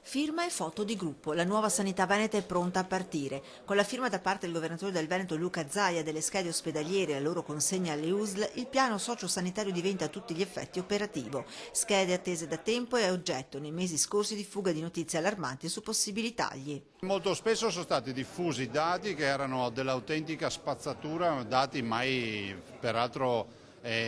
Firma e foto di gruppo. La nuova sanità veneta è pronta a partire. Con la firma da parte del governatore del Veneto Luca Zaia delle schede ospedaliere e la loro consegna alle USL, il piano sociosanitario diventa a tutti gli effetti operativo. Schede attese da tempo e oggetto nei mesi scorsi di fuga di notizie allarmanti su possibili tagli. Molto spesso sono stati diffusi dati che erano dell'autentica spazzatura, dati mai peraltro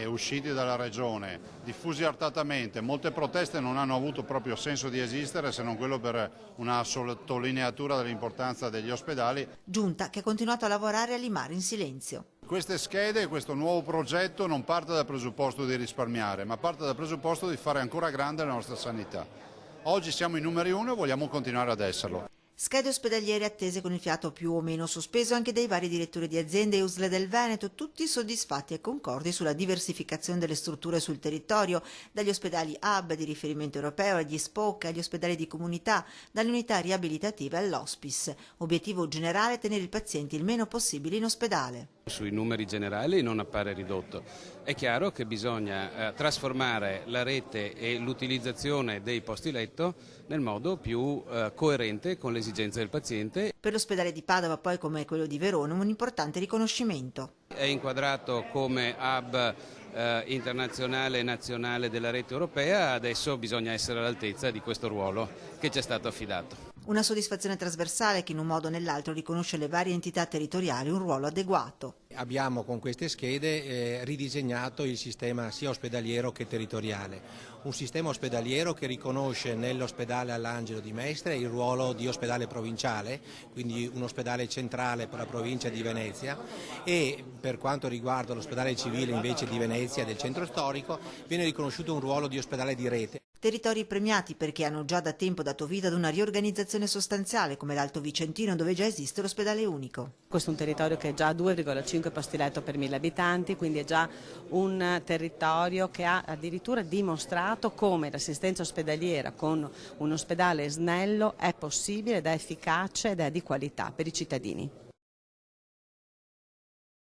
usciti dalla regione, diffusi artatamente. Molte proteste non hanno avuto proprio senso di esistere se non quello per una sottolineatura dell'importanza degli ospedali. Giunta che ha continuato a lavorare e a limare in silenzio. Queste schede, questo nuovo progetto non parte dal presupposto di risparmiare, ma parte dal presupposto di fare ancora grande la nostra sanità. Oggi siamo i numeri uno e vogliamo continuare ad esserlo. Schede ospedaliere attese con il fiato più o meno sospeso anche dai vari direttori di aziende e USL del Veneto, tutti soddisfatti e concordi sulla diversificazione delle strutture sul territorio, dagli ospedali hub di riferimento europeo agli SPOC, agli ospedali di comunità, dalle unità riabilitative all'hospice. Obiettivo generale: tenere i pazienti il meno possibile in ospedale. Sui numeri generali non appare ridotto. È chiaro che bisogna trasformare la rete e l'utilizzazione dei posti letto nel modo più coerente con le esigenze del paziente. Per l'ospedale di Padova, poi, come quello di Verona, un importante riconoscimento. È inquadrato come hub internazionale e nazionale della rete europea, adesso bisogna essere all'altezza di questo ruolo che ci è stato affidato. Una soddisfazione trasversale che in un modo o nell'altro riconosce alle varie entità territoriali un ruolo adeguato. Abbiamo con queste schede ridisegnato il sistema sia ospedaliero che territoriale, un sistema ospedaliero che riconosce nell'ospedale All'Angelo di Mestre il ruolo di ospedale provinciale, quindi un ospedale centrale per la provincia di Venezia, e per quanto riguarda l'ospedale civile invece di Venezia del centro storico viene riconosciuto un ruolo di ospedale di rete. Territori premiati perché hanno già da tempo dato vita ad una riorganizzazione sostanziale, come l'Alto Vicentino, dove già esiste l'ospedale unico. Questo è un territorio che ha già 2,5 posti letto per 1000 abitanti, quindi è già un territorio che ha addirittura dimostrato come l'assistenza ospedaliera con un ospedale snello è possibile ed è efficace ed è di qualità per i cittadini.